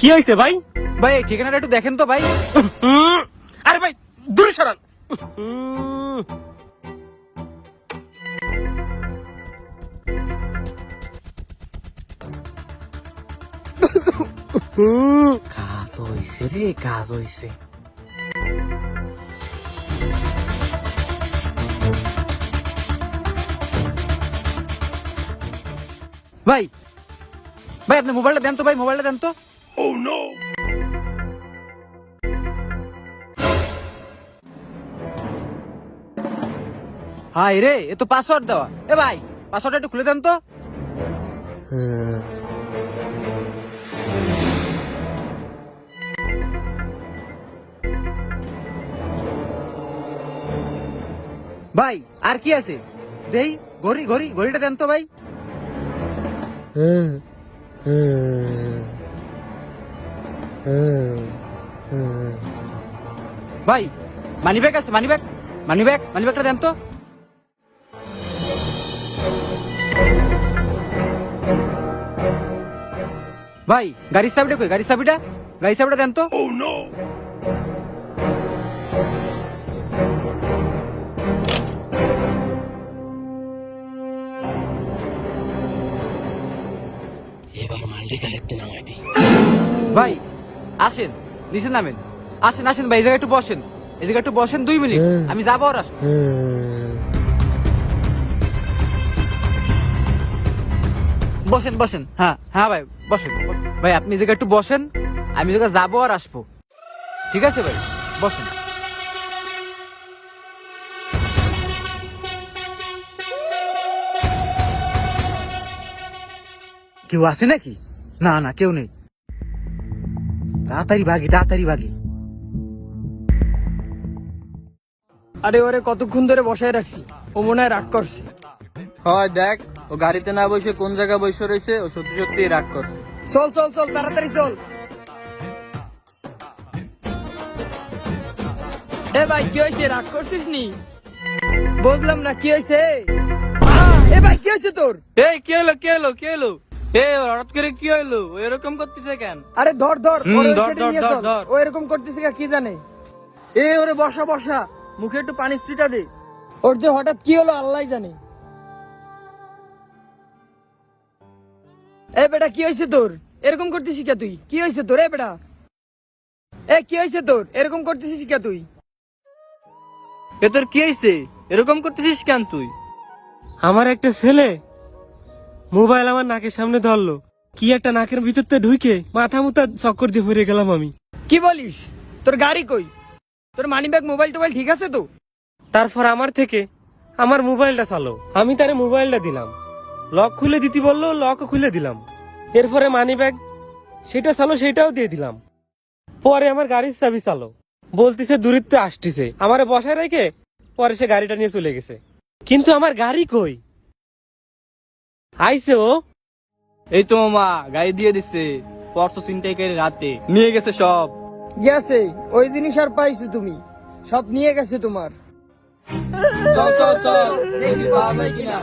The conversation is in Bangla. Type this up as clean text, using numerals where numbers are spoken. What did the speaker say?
কি হয়েছে ভাই? ভাই এই ঠিকানাটা একটু দেখেন তো ভাই। আরে ভাই দূরে সরান। কাজ হইছে রে, কাজ হইছে। ভাই ভাই আপনি মোবাইলটা দেন তো ভাই, মোবাইলটা দেন তো। হাই রে, এ তো পাসওয়ার্ড দেওয়া। এ ভাই পাসওয়ার্ডটা একটু খুলে দেন তো। ভাই আর কি আছে দেই? ঘড়ি ঘড়ি ঘড়িটা দেন তো ভাই। ভাই মানি ব্যাগ আছে, মানি ব্যাগ, মানি ব্যাগ, মানি ব্যাগটা দেন তো। ভাই গাড়ির চাবিটা কই? গাড়ির চাবিটা, গাড়ির চাবিটা দেন তো। এবার মালটি গাড়িতে নামাই দি। ভাই আসেন, নিচে নামেন। আসেন আসেন ভাই, এই জায়গায় একটু বসেন, এই জায়গায় একটু বসেন 2 মিনিট, আমি যাবো আর আসবো। বসেন বসেন, হ্যাঁ হ্যাঁ ভাই বসেন। ভাই আপনি এই জায়গায় একটু বসেন, আমি জায়গায় যাবো আর আসবো। ঠিক আছে ভাই, বসেন। কেউ আছে নাকি? না না কেউ নেই। তাড়াতাড়ি ভাগি, তাড়াতাড়ি ভাগি। আরে ওরে কতক্ষণ ধরে বসায় রাখছি, ও মনে হয় রাগ করছে। হয় দেখ, ও গাড়িতে না বসে কোন জায়গায় বসে রয়েছে, ও সত্যি সত্যি রাগ করছে। চল চল চল তাড়াতাড়ি চল। এ ভাই কি হয়েছে, রাগ করছিস নি? বুঝলাম না কি হয়েছে। এ ভাই কি হয়েছে তোর? এই কি হলো, কি হলো, কি হলো? হঠাৎ করে কি হলো? ও এরকম করতেছে কেন? আরে ধর ধর, ওরে ওই ধর, সাইডে ধর, নিয়ে ধর, চল। ধর। ও এরকম করতেছে কি জানে? ওরে বসা বসা, মুখে একটু পানি ছিটা দে। ওর যে হঠাৎ কি হলো আল্লাহ জানে। এ বেটা কি হয়েছে তোর? এরকম করতেছিস কে তুই? কি হয়েছে তোর? এ বেটা এ কি হয়েছে তোর? এরকম করতেছিস কে তুই? এ তোর কি হয়েছে? এরকম করতেছিস কেন তুই? আমার একটা ছেলে মোবাইল আমার নাকের সামনে ধরলো, কি একটা নাকের ভিতরতে ঢুকে মাথা মুথা চক্কর দিয়ে পড়ে গেলাম আমি। কি বলিস? তোর গাড়ি কই? তোর মানি ব্যাগ মোবাইল টোবাইল ঠিক আছে তো? তারপর আমার থেকে আমার মোবাইলটা চালো, আমি তারে মোবাইলটা দিলাম, লক খুলে দিতে বললো, লকও খুলে দিলাম। এরপরে মানি ব্যাগ সেটা চালো, সেটাও দিয়ে দিলাম। পরে আমার গাড়ির চাবি চালো, বলতেছে দূরত্ব আসতেছে, আমারে বসায় রেখে পরে সে গাড়িটা নিয়ে চলে গেছে। কিন্তু আমার গাড়ি কই? আইছে ও। এই তো মামা গাড়ি দিয়ে দিচ্ছে, পরশু ছিনতাইকারী রাতে নিয়ে গেছে সব। গেছে ওই জিনিস আর পাইছো তুমি? সব নিয়ে গেছে তোমার। চল চল চল, দেখি পাওয়া যায় কিনা।